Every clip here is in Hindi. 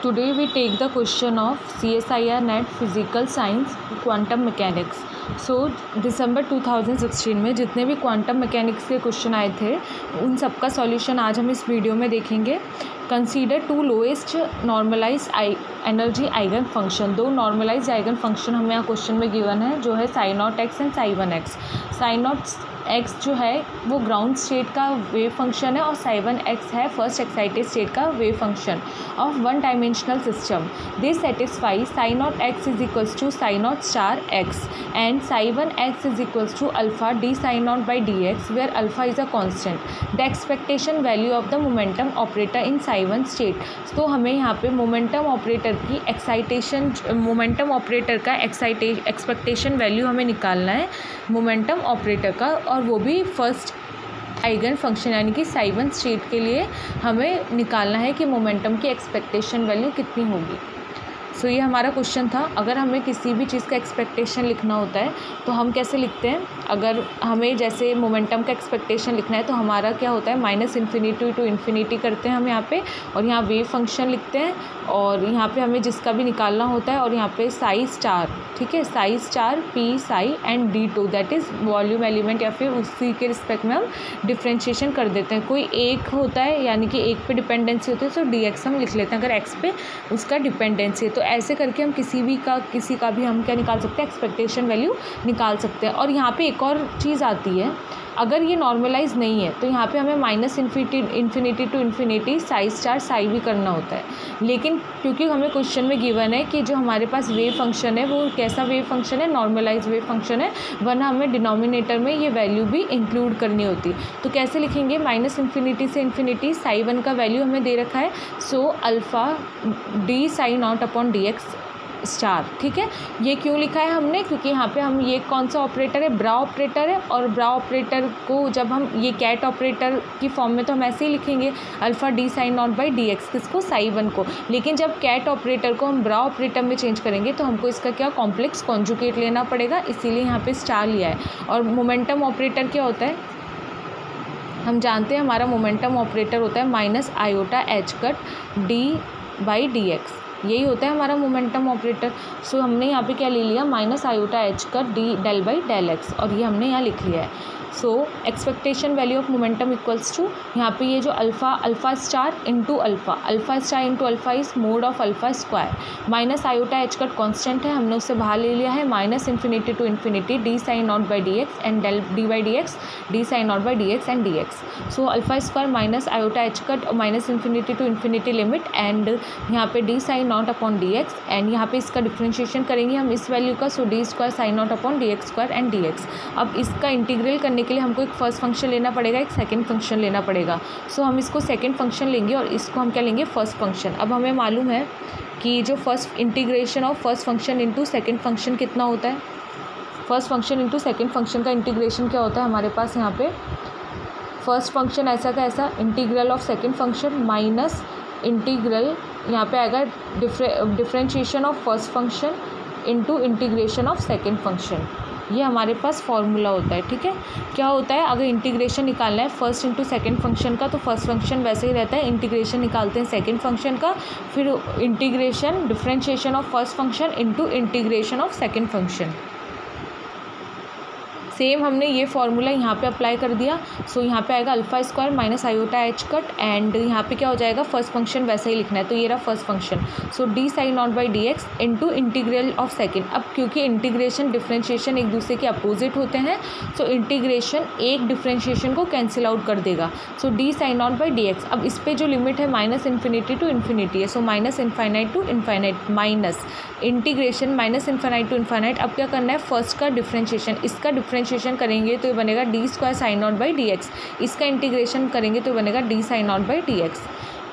Today we take the question of CSIR NET Physical Science Quantum Mechanics. सो दिसंबर 2016 में जितने भी क्वांटम मैकेनिक्स के क्वेश्चन आए थे उन सब का सॉल्यूशन आज हम इस वीडियो में देखेंगे. Consider two lowest normalize energy eigen function. दो नॉर्मलाइज आइगन फंक्शन हमें यहाँ क्वेश्चन में गिवन है जो है psi not x and psi one x. Psi not x जो है वो ग्राउंड स्टेट का वेव फंक्शन है और साई वन एक्स है फर्स्ट एक्साइटेड स्टेट का wave function of one dimensional system. They satisfy psi not x is equals to psi not star x and psi one x is equals to alpha d psi not by d x where alpha is a constant. The expectation value of the momentum operator in psi one state. तो हमें यहाँ पे मोमेंटम ऑपरेटर की एक्साइटेशन मोमेंटम ऑपरेटर का एक्सपेक्टेशन वैल्यू हमें निकालना है मोमेंटम ऑपरेटर का, और वो भी फर्स्ट आइगन फंक्शन यानी कि साई वन स्टेट के लिए हमें निकालना है कि मोमेंटम की एक्सपेक्टेशन वैल्यू कितनी होगी. सो ये हमारा क्वेश्चन था. अगर हमें किसी भी चीज़ का एक्सपेक्टेशन लिखना होता है तो हम कैसे लिखते हैं. अगर हमें जैसे मोमेंटम का एक्सपेक्टेशन लिखना है तो हमारा क्या होता है माइनस इन्फिनिटी टू इन्फिनिटी करते हैं हम यहाँ पे, और यहाँ वेव फंक्शन लिखते हैं, और यहाँ पे हमें जिसका भी निकालना होता है, और यहाँ पे साई स्टार, ठीक है, psi star p psi and d tau that is volume element, या फिर उसी के रिस्पेक्ट में हम डिफ्रेंशिएशन कर देते हैं. कोई एक होता है यानी कि एक पे डिपेंडेंसी होती है तो डी एक्स हम लिख लेते हैं अगर एक्स पे उसका डिपेंडेंसी है. तो ऐसे करके हम किसी का भी हम क्या निकाल सकते हैं एक्सपेक्टेशन वैल्यू निकाल सकते हैं. और यहाँ पे एक और चीज़ आती है, अगर ये नॉर्मलाइज नहीं है तो यहाँ पे हमें minus infinity to infinity psi star psi भी करना होता है. लेकिन क्योंकि हमें क्वेश्चन में गिवन है कि जो हमारे पास वेव फंक्शन है वो कैसा वेव फंक्शन है, नॉर्मलाइज वेव फंक्शन है, वरना हमें डिनोमिनेटर में ये वैल्यू भी इंक्लूड करनी होती. तो कैसे लिखेंगे, माइनस इन्फिनिटी से इन्फिनिटी साई वन का वैल्यू हमें दे रखा है, सो alpha D psi not upon d x star. ठीक है, ये क्यों लिखा है हमने, क्योंकि यहाँ पे हम ये कौन सा ऑपरेटर है, ब्रा ऑपरेटर है, और ब्रा ऑपरेटर को जब हम ये कैट ऑपरेटर की फॉर्म में तो हम ऐसे ही लिखेंगे alpha d sign not by d x, किसको, साई वन को. लेकिन जब कैट ऑपरेटर को हम ब्रा ऑपरेटर में चेंज करेंगे तो हमको इसका क्या कॉम्प्लेक्स कॉन्जुगेट लेना पड़ेगा, इसीलिए यहाँ पे स्टार लिया है. और मोमेंटम ऑपरेटर क्या होता है, हम जानते हैं हमारा मोमेंटम ऑपरेटर होता है minus iota h cut D by d x, यही होता है हमारा मोमेंटम ऑपरेटर. सो हमने यहाँ पे क्या ले लिया, माइनस आयोटा एच का d del by del x, और ये हमने यहाँ लिख लिया है. So expectation value of momentum equals to, यहाँ पे ये जो alpha star into alpha star into alpha is mod of alpha square, minus iota h का कॉन्स्टेंट है हमने उससे बाहर ले लिया है, minus infinity to infinity d sign not by d x and del d by d x d sign not by d x and d x. So alpha square minus iota h cut minus infinity to infinity limit and यहाँ पे d sign naught upon d x, and यहाँ पे इसका डिफ्रेंशिएशन करेंगे हम इस वैल्यू का, so d square sign naught upon d x square and d x. अब इसका इंटीग्रल करने के लिए हमको एक फर्स्ट फंक्शन लेना पड़ेगा, एक सेकंड फंक्शन लेना पड़ेगा. सो हम इसको सेकंड फंक्शन लेंगे और इसको हम क्या लेंगे, फर्स्ट फंक्शन. अब हमें मालूम है कि जो first integration of first function into second function कितना होता है. First function into second function का इंटीग्रेशन क्या होता है हमारे पास, यहाँ पे फर्स्ट फंक्शन ऐसा का ऐसा integral of second function minus integral यहाँ पे आएगा differentiation of first function into integration of second function. ये हमारे पास फॉर्मूला होता है. ठीक है, क्या होता है, अगर इंटीग्रेशन निकालना है फर्स्ट इंटू सेकंड फंक्शन का तो फर्स्ट फंक्शन वैसे ही रहता है, इंटीग्रेशन निकालते हैं सेकंड फंक्शन का, फिर integration differentiation of first function into integration of second function. Same हमने ये फार्मूला यहाँ पे अप्लाई कर दिया. सो यहाँ पे आएगा alpha square minus iota h cut, and यहाँ पे क्या हो जाएगा, फर्स्ट फंक्शन वैसे ही लिखना है, तो ये रहा first function. So d sign not by d x into integral of second. अब क्योंकि इंटीग्रेशन डिफ्रेंशिएशन एक दूसरे के अपोजिट होते हैं, सो इंटीग्रेशन एक डिफ्रेंशिएशन को कैंसिल आउट कर देगा. So d sign not by d x, अब इस पर जो लिमिट है माइनस इन्फिनिटी टू इन्फिनिटी है, so minus infinite to infinite minus integration minus infinite to infinite. अब क्या करना है, फर्स्ट का डिफ्रेंशिएशन, इसका डिफ्रेंशिएशन करेंगे तो ये बनेगा d square sign not by d x, इसका इंटीग्रेशन करेंगे तो बनेगा d sign not by d x.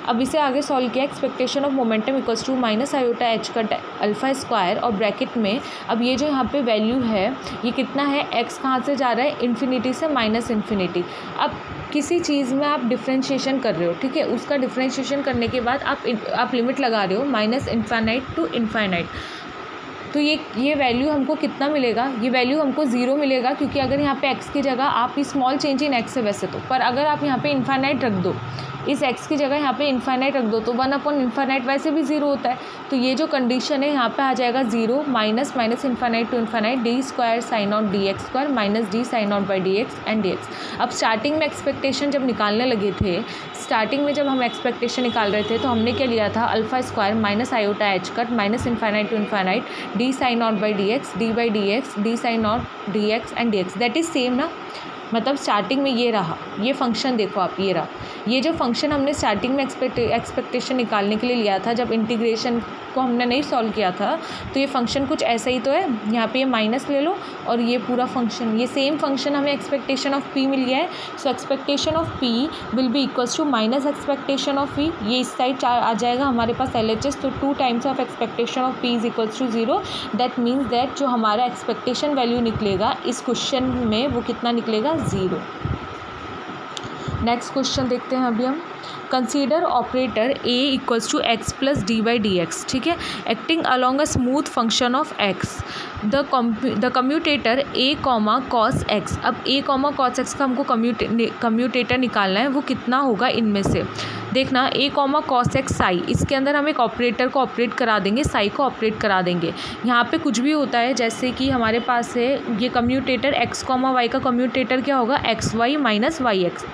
अब इसे आगे सॉल्व किया, expectation of momentum equals to minus iota h cut alpha square, और ब्रैकेट में अब ये जो यहाँ पे वैल्यू है ये कितना है, एक्स कहाँ से जा रहा है, इन्फिनिटी से माइनस इन्फिनिटी. अब किसी चीज़ में आप डिफ्रेंशिएशन कर रहे हो, ठीक है, उसका डिफ्रेंशिएशन करने के बाद आप लिमिट लगा रहे हो माइनस इन्फाइनाइट टू इन्फाइनाइट, तो ये वैल्यू हमको कितना मिलेगा, ये वैल्यू हमको 0 मिलेगा, क्योंकि अगर यहाँ पे x की जगह आप स्मॉल चेंज इन x है वैसे तो, पर अगर आप यहाँ पे इन्फाइनाइट रख दो इस x की जगह यहाँ पे इन्फाइनाइट रख दो तो 1/∞ वैसे भी 0 होता है। तो ये जो कंडीशन है यहाँ पे आ जाएगा 0 minus infinite to infinite d square psi out d x square minus d psi out by d x and d x. अब स्टार्टिंग में एक्सपेक्टेशन जब निकालने लगे थे, स्टार्टिंग में जब हम एक्सपेक्टेशन निकाल रहे थे तो हमने क्या लिया था, alpha square minus iota h cut minus infinite to infinite d psi out by d x d by d x d psi out d x and d x. That is same ना, मतलब स्टार्टिंग में ये रहा, ये फंक्शन देखो आप, ये रहा, ये जो फंक्शन हमने स्टार्टिंग में एक्सपेक्टेशन निकालने के लिए लिया था, जब इंटीग्रेशन को हमने नहीं सॉल्व किया था, तो ये फंक्शन कुछ ऐसा ही तो है। यहाँ पे ये माइनस ले लो और ये पूरा फंक्शन, ये सेम फंक्शन हमें एक्सपेक्टेशन ऑफ पी मिल गया है। So expectation of p will be equals to minus expectation of p, ये इस साइड आ जाएगा हमारे पास LHS, तो 2 times of expectation of p is equals to 0। That means that जो हमारा एक्सपेक्टेशन वैल्यू निकलेगा इस क्वेश्चन में वो कितना निकलेगा, 0। नेक्स्ट क्वेश्चन देखते हैं अभी हम। Consider operator a equals to x plus d by d x, ठीक है, acting along a smooth function of x। The commutator a comma cos x। अब a कॉमा कॉस x का हमको कम्यूटेटर निकालना है, वो कितना होगा इनमें से। देखना a comma cos x Sai, इसके अंदर हम एक ऑपरेटर को ऑपरेट करा देंगे, साई को ऑपरेट करा देंगे। यहाँ पे कुछ भी होता है, जैसे कि हमारे पास है ये कम्यूटेटर x कॉमा y का कम्यूटेटर क्या होगा, x y minus y x,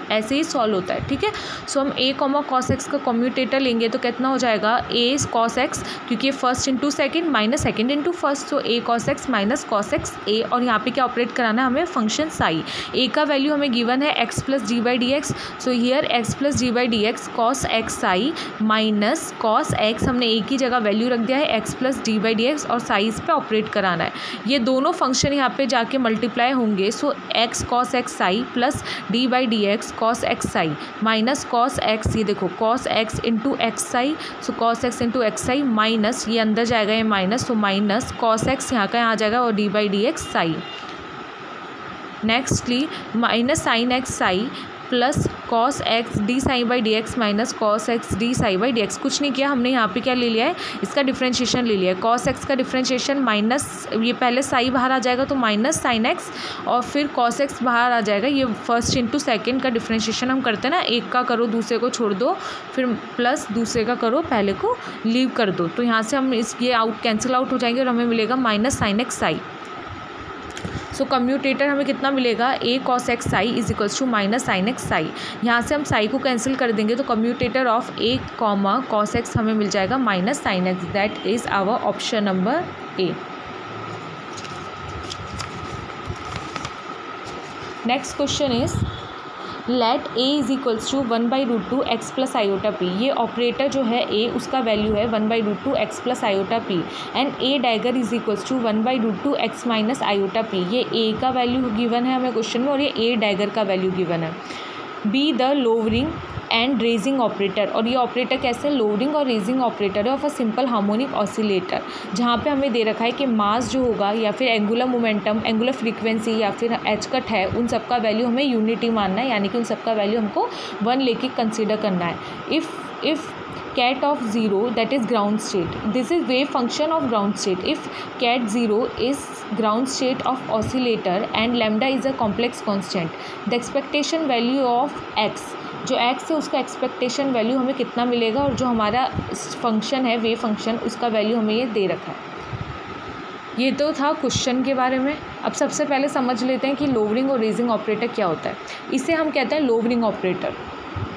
ऐसे ही सॉल्व होता है, ठीक है। सो हम a कॉमा कॉस एक्स का कम्यूटेटर लेंगे तो कितना हो जाएगा, a कॉस एक्स, क्योंकि ये first into second minus second into first, तो a cos x minus cos x a, और यहाँ पे क्या ऑपरेट कराना है हमें, फंक्शन साई। a का वैल्यू हमें गिवन है x plus d by d x, so here x plus d by d x cos x Sai minus cos x, हमने a की जगह वैल्यू रख दिया है x plus d by d x और साइज पे ऑपरेट कराना है। ये दोनों फंक्शन यहाँ पे जाके मल्टीप्लाई होंगे, सो x cos x Sai plus d by d x cos x Sai minus cos x, ये देखो cos x into x psi, so cos x into x Sai minus, ये अंदर जाएगा ये माइनस, तो माइनस कॉस एक्स यहाँ का यहाँ आ जाएगा और D by d x Sai. Nextly minus sine x Sai plus cos x D psi by d x minus cos x D psi by d x. कुछ नहीं किया हमने, यहाँ पे क्या ले लिया है, इसका डिफ्रेंशिएशन ले लिया है। कॉस एक्स का डिफ्रेंशिएशन माइनस, ये पहले साई बाहर आ जाएगा तो माइनस साइन एक्स, और फिर कॉस एक्स बाहर आ जाएगा, ये फर्स्ट इंटू सेकेंड का डिफ्रेंशिएशन हम करते हैं ना, एक का करो दूसरे को छोड़ दो, फिर प्लस दूसरे का करो पहले को लीव कर दो, तो यहाँ से हम ये आउट कैंसिल आउट हो जाएंगे और हमें मिलेगा minus sine x psi. So commutator हमें कितना मिलेगा, a cos x psi is equals to minus sine x psi. यहाँ से हम साई को कैंसिल कर देंगे तो commutator of a comma cos x हमें मिल जाएगा minus sine x. That is our option number A। Next question is let a is equals to 1/√2 x plus iota p. ये ऑपरेटर जो है a, उसका वैल्यू है 1/√2 x plus iota p, and a dagger is equals to 1/√2 x minus iota p. ये a का वैल्यू गिवन है हमें क्वेश्चन में और ये a डैगर का वैल्यू गिवन है। Be the lowering and raising operator, और ये ऑपरेटर कैसे, लोअरिंग और रेजिंग ऑपरेटर है of a simple harmonic oscillator, जहाँ पे हमें दे रखा है कि मास जो होगा या फिर एंगुलर मोमेंटम, एंगुलर फ्रीक्वेंसी या फिर एच कट है, उन सबका वैल्यू हमें यूनिटी मानना है, यानी कि उन सबका वैल्यू हमको 1 लेके कंसिडर करना है। If cat of 0 that is ground state, this is wave function of ground state. If cat 0 is ground state of oscillator and lambda is a complex constant, the expectation value of x, जो x है उसका एक्सपेक्टेशन वैल्यू हमें कितना मिलेगा, और जो हमारा फंक्शन है वेव फंक्शन उसका वैल्यू हमें ये दे रखा है। ये तो था क्वेश्चन के बारे में। अब सबसे पहले समझ लेते हैं कि लोअरिंग और रेजिंग ऑपरेटर क्या होता है। इसे हम कहते हैं लोअरिंग ऑपरेटर,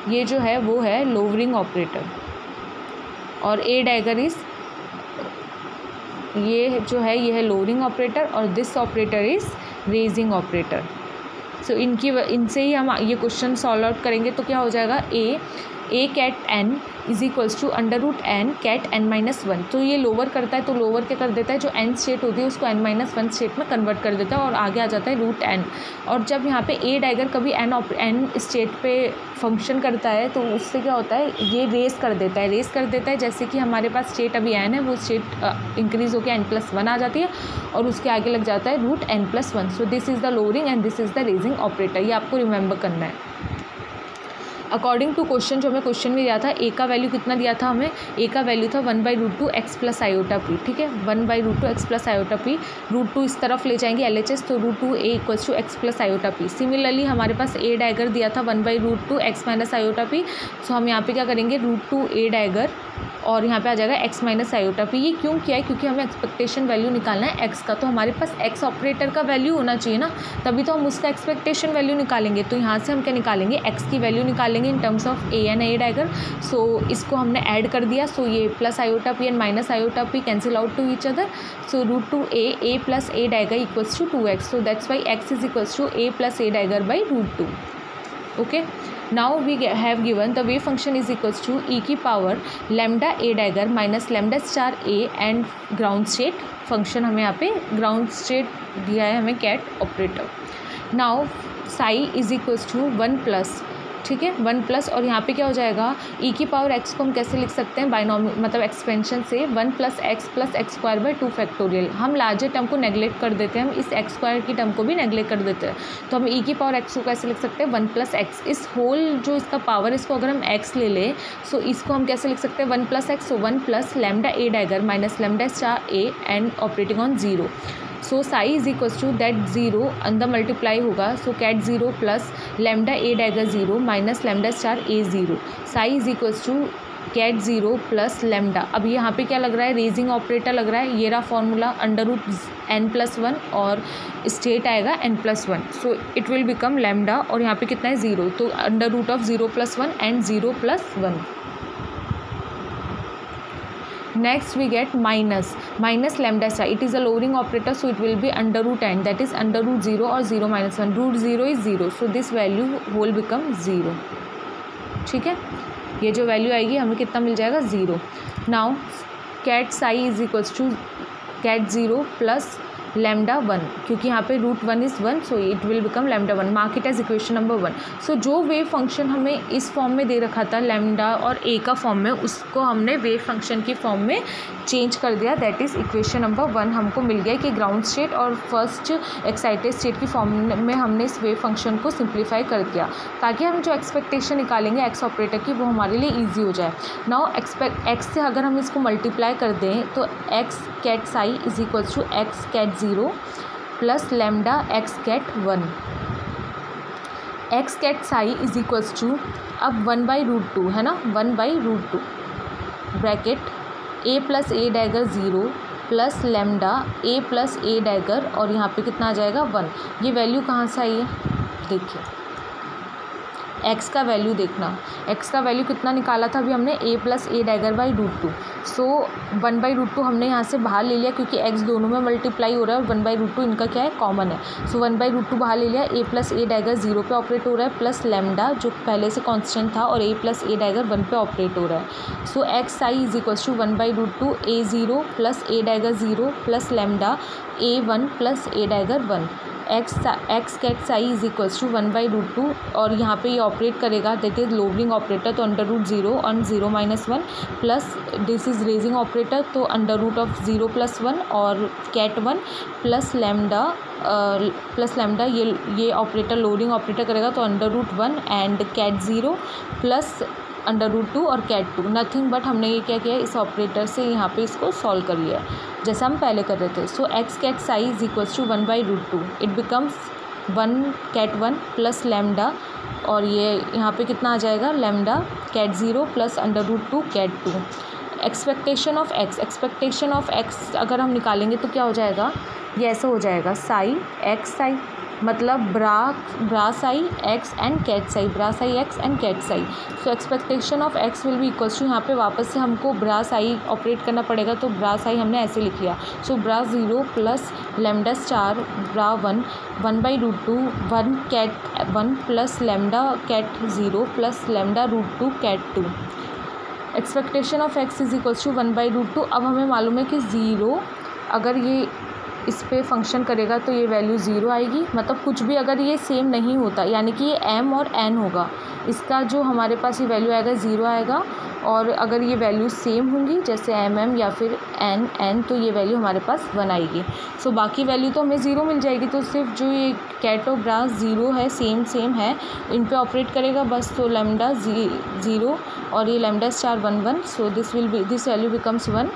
ये जो है वो है लोअरिंग ऑपरेटर, और ए डैगर इज, ये जो है ये है लोअरिंग ऑपरेटर, और this operator is raising operator. So इनसे ही हम ये क्वेश्चन सॉल्व आउट करेंगे तो क्या हो जाएगा, a ket n is equals to √n ket n-1। तो ये लोअर करता है तो लोअर क्या कर देता है, जो n स्टेट होती है उसको n-1 स्टेट में कन्वर्ट कर देता है और आगे आ जाता है √n। और जब यहाँ पे ए डैगर कभी n स्टेट पे फंक्शन करता है तो उससे क्या होता है, ये रेस कर देता है, जैसे कि हमारे पास स्टेट अभी n है, वो स्टेट इंक्रीज़ होकर n+1 आ जाती है और उसके आगे लग जाता है √n+1। So this is the lowering and this is the raising operator, ये आपको रिमेंबर करना है। अकॉर्डिंग टू क्वेश्चन, जो हमें क्वेश्चन में दिया था, ए का वैल्यू कितना दिया था हमें, ए का वैल्यू था 1/√2 x प्लस आयोटा पी, ठीक है, 1/√2 x प्लस आयोटा पी, √2 इस तरफ ले जाएंगे LHS, तो √2 a equals to x plus iota p. Similarly हमारे पास ए डैगर दिया था 1/√2 x minus iota p, so हम यहाँ पे क्या करेंगे, √2 a डैगर और यहाँ पे आ जाएगा x माइनस आयोटा पी। ये क्यों किया है, क्योंकि हमें एक्सपेक्टेशन वैल्यू निकालना है x का, तो हमारे पास x ऑपरेटर का वैल्यू होना चाहिए ना, तभी तो हम उसका एक्सपेक्टेशन वैल्यू निकालेंगे। तो यहाँ से हम क्या निकालेंगे, x की वैल्यू निकालेंगे in terms of a and a dagger. So इसको हमने ऐड कर दिया, सो ये plus iota p and minus iota p cancel out to each other, so √2 a plus a dagger equals to 2x, so that's why x is equals to a plus a dagger by √2। Okay, now we have given the wave function is equals to e की power lambda a dagger minus lambda star a and ground state function, हमें यहाँ पे ग्राउंड स्टेट दिया है हमें ket operator. Now psi is equals to 1 plus, ठीक है, 1 प्लस, और यहाँ पे क्या हो जाएगा, e की पावर x को हम कैसे लिख सकते हैं, बाइनॉमियल मतलब एक्सपेंशन से 1 plus x square by 2 factorial. हम लार्जर टर्म को नेगलेक्ट कर देते हैं, हम इस x स्क्वायर की टर्म को भी नेगलेक्ट कर देते हैं, तो हम e की पावर x को कैसे लिख सकते हैं, 1 प्लस x, इस होल जो इसका पावर इसको अगर हम x ले लें, सो इसको हम कैसे लिख सकते हैं, 1 plus x, so 1 plus lambda a dagger minus lambda star a and operating on 0। So psi is equals to that 0 अंदर मल्टीप्लाई होगा, so ket 0 plus lambda a dagger 0 minus lambda star a 0, psi is equals to ket 0 plus lambda. अब यहाँ पे क्या लग रहा है, रेजिंग ऑपरेटर लग रहा है, ये रहा फॉर्मूला √n+1 और स्टेट आएगा n+1, so it will become lambda, और यहाँ पे कितना है 0, तो √0+1 and 0+1। Next we get minus lambda star. It is a lowering operator, so it will be √n, that is √0 or 0 minus 1. √0 is 0, so this value whole become 0. ठीक है, ये जो वैल्यू आएगी हमें कितना मिल जाएगा, 0। Now ket psi is equals to ket 0 plus lambda 1, क्योंकि यहाँ पे √1 is 1, so it will become lambda 1, mark it as equation number 1। सो जो वेव फंक्शन हमें इस फॉर्म में दे रखा था लैम्डा और ए का फॉर्म में, उसको हमने वेव फंक्शन की फॉर्म में चेंज कर दिया, दैट इज़ इक्वेशन नंबर 1 हमको मिल गया कि ग्राउंड स्टेट और फर्स्ट एक्साइटेड स्टेट की फॉर्म में हमने इस वेव फंक्शन को सिंप्लीफाई कर दिया, ताकि हम जो एक्सपेक्टेशन निकालेंगे एक्स ऑपरेटर की वो हमारे लिए ईजी हो जाए। नाउ एक्स से अगर हम इसको मल्टीप्लाई कर दें, तो x ket psi is equals to x ket 0 plus lambda x ket 1, x ket psi is equals to अब 1/√2 है ना, 1/√2 bracket a plus a dagger 0 plus lambda a plus a dagger, और यहाँ पे कितना आ जाएगा 1। ये वैल्यू कहाँ से आई है, देखिए x का वैल्यू देखना, x का वैल्यू कितना निकाला था अभी हमने, a plus a dagger by √2, सो 1/√2 हमने यहाँ से बाहर ले लिया, क्योंकि x दोनों में मल्टीप्लाई हो रहा है और 1/√2 इनका क्या है, कॉमन है, सो 1/√2 बाहर ले लिया, a प्लस a डैगर 0 पे ऑपरेट हो रहा है, प्लस लैम्डा जो पहले से कांस्टेंट था, और a प्लस a डैगर 1 पे ऑपरेट हो रहा है, so x i is equals to 1/√2 a0 plus a dagger 0 plus lambda a1 plus a dagger 1, x ket psi is equals to 1/√2, और यहाँ पे ये ऑपरेट करेगा, दैट इज लोअरिंग ऑपरेटर, तो √0 और 0 - 1 plus this is raising operator, तो √0 + 1 और कैट 1 प्लस लैम्डा ये ऑपरेटर लोअरिंग ऑपरेटर करेगा, तो √1 एंड कैट 0 प्लस √2 और कैट 2, नथिंग बट हमने ये क्या किया, इस ऑपरेटर से यहाँ पे इसको सॉल्व कर लिया जैसा हम पहले कर रहे थे। So x ket psi is equals to 1/√2, it becomes 1 ket 1 plus lambda, और ये यहाँ पे कितना आ जाएगा, lambda ket 0 plus √2 ket 2। Expectation of x अगर हम निकालेंगे तो क्या हो जाएगा, ये ऐसा हो जाएगा, साई एक्स साई मतलब bra psi x and ket psi, bra psi x and ket psi. So expectation of x will be equals to, यहाँ पे वापस से हमको ब्रा साई ऑपरेट करना पड़ेगा, तो ब्रा साई हमने ऐसे लिख लिया, सो bra 0 plus lambda star bra 1 1/√2 1 ket 1 plus lambda ket 0 plus lambda √2 ket 2। Expectation of x is equals to 1/√2। अब हमें मालूम है कि 0 अगर ये इस पे फंक्शन करेगा तो ये वैल्यू 0 आएगी, मतलब कुछ भी अगर ये सेम नहीं होता, यानी कि ये m और n होगा, इसका जो हमारे पास ये वैल्यू आएगा 0 आएगा, और अगर ये वैल्यू सेम होंगी जैसे mm या फिर n तो ये वैल्यू हमारे पास 1 आएगी। सो बाकी वैल्यू तो हमें 0 मिल जाएगी। तो सिर्फ जो ये कैट और ब्रास 0 है, सेम है, इन पे ऑपरेट करेगा बस। तो लैम्डा 0 और ये lambda star 1 1, so this value becomes 1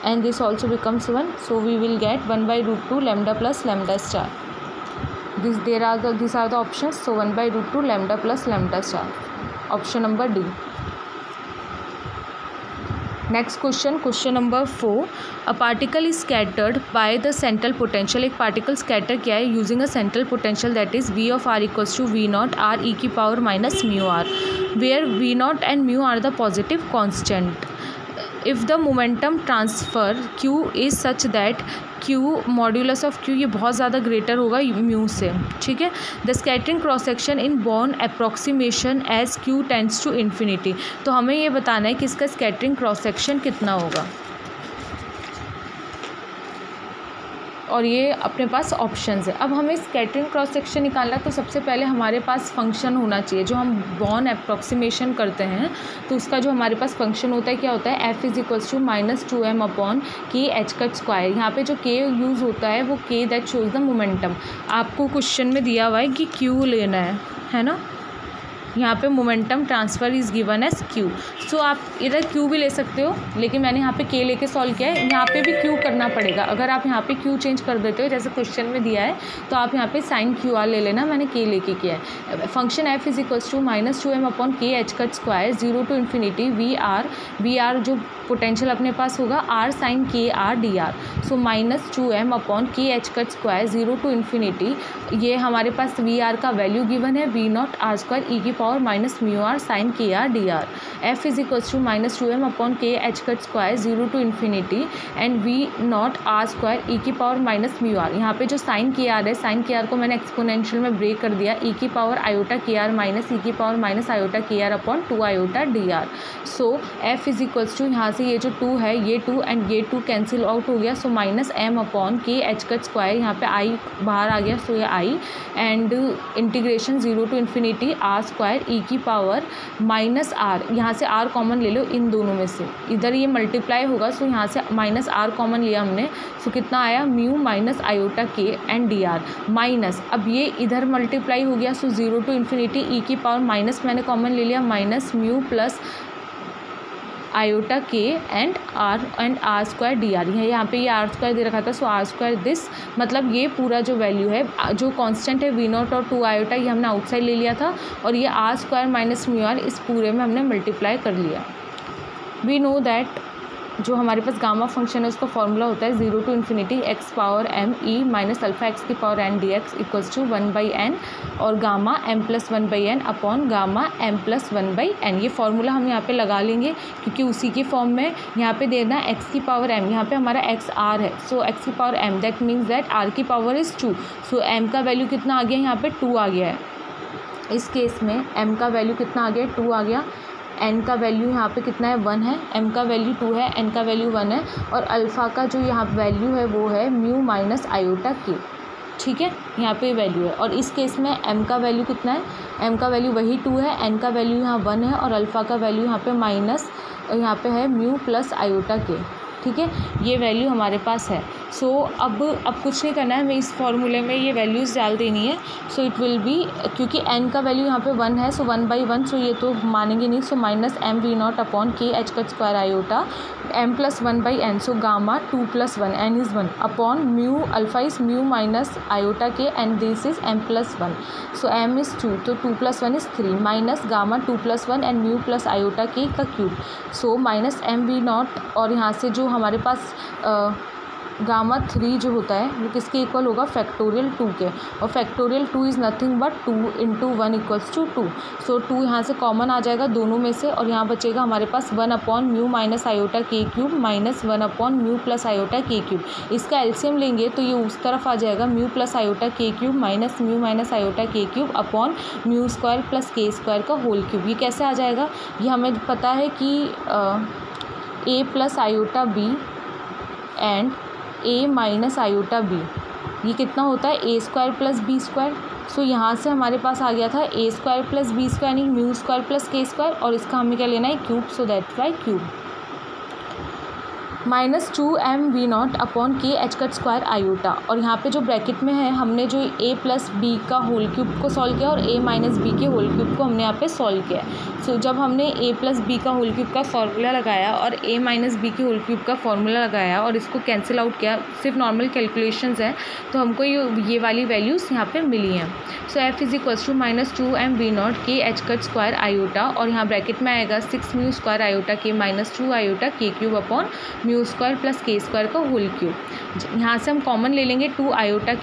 and this also becomes 1, so we will get 1/√2 lambda plus lambda star. These are the options. So 1/√2 lambda plus lambda star, option number D. Next question number 4, a particle is scattered by the central potential. एक पार्टिकल स्कैटर क्या है, using a central potential that is V of r equals to V0 r e की power minus mu r, where V0 and mu r the positive constant. If the momentum transfer Q is such that Q modulus of Q ये बहुत ज़्यादा ग्रेटर होगा म्यू से, ठीक है। The scattering cross section in Born approximation as Q tends to infinity. तो हमें ये बताना है कि इसका स्कैटरिंग क्रॉस सेक्शन कितना होगा, और ये अपने पास ऑप्शंस है। अब हमें स्कैटरिंग क्रॉस सेक्शन निकालना है, तो सबसे पहले हमारे पास फंक्शन होना चाहिए। जो हम बॉर्न अप्रॉक्सीमेशन करते हैं तो उसका जो हमारे पास फंक्शन होता है क्या होता है, f is equals to -2m upon k h cut square. यहाँ पे जो k यूज़ होता है वो k that shows the momentum. आपको क्वेश्चन में दिया हुआ है कि q लेना है ना। यहाँ पे momentum transfer is given as q। So आप इधर q भी ले सकते हो, लेकिन मैंने यहाँ पे k लेके सॉल्व किया है। यहाँ पे भी q करना पड़ेगा। अगर आप यहाँ पे q चेंज कर देते हो जैसे क्वेश्चन में दिया है, तो आप यहाँ पे साइन QR ले लेना, मैंने k लेके किया है। Function f is equals to -2m upon k h cut square 0 to infinity V r जो पोटेंशियल अपने पास होगा r sine k r dr। सो -2m upon k h cut square 0 to infinity, ये हमारे पास वी आर का वैल्यू गिवन है V0 r स्क्वायर e की power minus mu r sine k r d r. F is equals to -2m upon k h cut square 0 to infinity and V0 r square e की पावर माइनस म्यू आर। यहाँ पे जो साइन के आर है, साइन के आर को मैंने एक्सपोनेंशियल में ब्रेक कर दिया, e की power iota k r minus e की power minus iota k r upon 2 iota d r. So f is equals to यहाँ से ये जो 2 है, ये 2 एंड ये 2 कैंसिल आउट हो गया। So -m upon k h cut square, यहाँ पे i बाहर आ गया, सो ये i and integration 0 to infinity r square e की पावर माइनस r, यहाँ से r कॉमन ले लो इन दोनों में से, इधर ये मल्टीप्लाई होगा, सो यहाँ से माइनस r कॉमन लिया हमने, सो कितना आया mu minus iota k and d r minus, अब ये इधर मल्टीप्लाई हो गया, सो 0 टू इन्फिनिटी e की पावर माइनस मैंने कॉमन ले लिया minus mu plus iota k and r square d r. यहाँ पे ये आर स्क्वायर दे रखा था, सो आर स्क्वायर दिस, मतलब ये पूरा जो वैल्यू है, जो कांस्टेंट है V0 और 2 आयोटा, ये हमने आउटसाइड ले लिया था, और ये r square minus mu r इस पूरे में हमने मल्टीप्लाई कर लिया। वी नो दैट जो हमारे पास गामा फंक्शन है उसका फॉर्मूला होता है 0 to infinity x power m e minus alpha x की power n dx equals to 1/n और gamma m plus 1/n upon gamma m plus 1/n। ये फार्मूला हम यहाँ पे लगा लेंगे क्योंकि उसी के फॉर्म में यहाँ पे देना x की पावर m, यहाँ पे हमारा x r है, सो x की power m that means that r की पावर इज़ 2, सो m का वैल्यू कितना आ गया, यहाँ पे 2 आ गया है। इस केस में m का वैल्यू कितना आ गया, 2 आ गया। n का वैल्यू यहाँ पे कितना है, 1 है, m का वैल्यू 2 है, n का वैल्यू 1 है, और अल्फ़ा का जो यहाँ वैल्यू है वो है म्यू माइनस आयोटा के, ठीक है, यहाँ पे वैल्यू है। और इस केस में m का वैल्यू कितना है, m का वैल्यू वही 2 है, n का वैल्यू यहाँ 1 है, और अल्फ़ा का वैल्यू यहाँ पे माइनस, यहाँ पे है म्यू प्लस आयोटा के, ठीक है, ये वैल्यू हमारे पास है। सो अब कुछ नहीं करना है, हमें इस फार्मूले में ये वैल्यूज़ डाल देनी है। सो इट विल बी, क्योंकि n का वैल्यू यहाँ पे 1 है, सो 1/1, सो ये तो मानेंगे नहीं, सो minus m V0 upon k h cut square iota m plus 1/n, so gamma 2 plus 1, n is 1 upon mu alpha is mu minus iota k and this is m plus 1, so m is 2, तो 2 plus 1 is 3 minus gamma 2 plus 1 and mu plus iota k का क्यूब, सो माइनस m V0, और यहाँ से जो हमारे पास गामा 3 जो होता है वो किसके इक्वल होगा, फैक्टोरियल 2 के, और factorial 2 is nothing but 2 into 1 equals to 2, so 2 यहाँ से कॉमन आ जाएगा दोनों में से, और यहाँ बचेगा हमारे पास 1 upon mu minus iota k cube minus 1 upon mu plus iota k cube. इसका एलसीएम लेंगे तो ये उस तरफ आ जाएगा, mu plus iota k cube minus mu minus iota k cube upon mu square plus k square का होल क्यूब। ये कैसे आ जाएगा, ये हमें पता है कि a plus iota b and a minus iota b, ये कितना होता है a square plus b square, सो यहाँ से हमारे पास आ गया था a square plus b square यानी mu square plus k square, और इसका हमें क्या लेना है cube, so that why cube. -2m v0 upon k h cut square iota, और यहाँ पे जो ब्रैकेट में है हमने जो a प्लस बी का होल क्यूब को सॉल्व किया और a माइनस बी के होल क्यूब को हमने यहाँ पे सॉल्व किया। सो जब हमने a प्लस बी का होल क्यूब का फॉर्मूला लगाया और a माइनस बी के होल क्यूब का फॉर्मूला लगाया और इसको कैंसिल आउट किया, सिर्फ नॉर्मल कैलकुलेशंस है, तो हमको ये वाली वैल्यूज़ यहाँ पे मिली हैं। So f is equals to -2m v0 के एच कट स्क्वायर आयोटा, और यहाँ ब्रैकेट में आएगा 6 म्यू स्क्वायर आयोटा के -2 iota k cube upon mu square plus k square का होल क्यूब। यहाँ से हम कॉमन ले लेंगे 2 आयोटा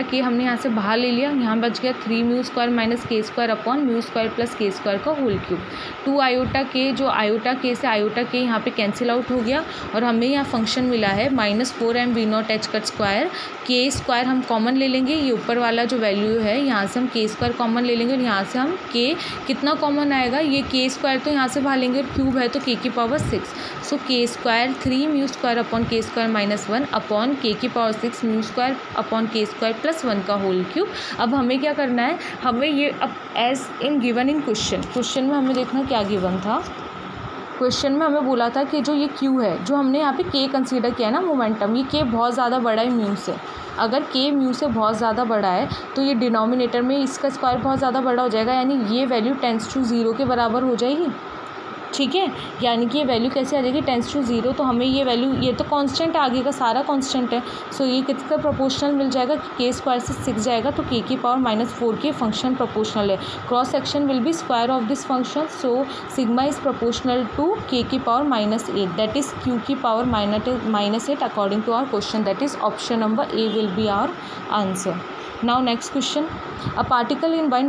के हमने यहाँ से बाहर ले लिया, यहाँ बच गया 3 म्यू स्क्वायर माइनस के square upon mu square plus k square का होल क्यूब। 2 आयोटा के जो आयोटा के से आयोटा के यहाँ पे कैंसिल आउट हो गया, और हमें यहाँ फंक्शन मिला है -4m v0 H cut square के स्क्वायर। हम कॉमन ले लेंगे, ये ऊपर वाला जो वैल्यू है यहाँ से हम के स्क्वायर कॉमन ले लेंगे, और यहाँ से हम के कितना कॉमन आएगा, ये के स्क्वायर तो यहाँ से बाहर लेंगे और क्यूब है तो के की पावर 6, सो के स्क्वायर 3 म्यू स्क्वायर अपॉन के स्क्वायर -1 अपॉन के की पावर 6 म्यू स्क्वायर अपॉन के स्क्वायर प्लस 1 का होल क्यूब। अब हमें क्या करना है, हमें ये अब as in given in question में हमें देखना क्या गिवन था। क्वेश्चन में हमें बोला था कि जो ये क्यू है, जो हमने यहाँ पे के कंसीडर किया ना मोमेंटम, ये के बहुत ज़्यादा बड़ा है म्यू से। अगर के म्यू से बहुत ज़्यादा बड़ा है तो ये डिनोमिनेटर में इसका स्क्वायर बहुत ज़्यादा बड़ा हो जाएगा, यानी ये वैल्यू टेंस टू 0 के बराबर हो जाएगी। ठीक है, यानी कि ये वैल्यू कैसे आ जाएगी, टेंस टू 0। तो हमें ये वैल्यू, ये तो कांस्टेंट है, आगे का सारा कांस्टेंट है, सो ये किसका प्रोपोर्शनल मिल जाएगा, के स्क्वायर से 6 जाएगा तो के की पावर -4 के फंक्शन प्रोपोर्शनल है। Cross section will be square of this function, so sigma is proportional to k की पावर -8, दैट इज क्यू की power -8 according to our question, that is option number A will be our answer. Now next question, a particle in 1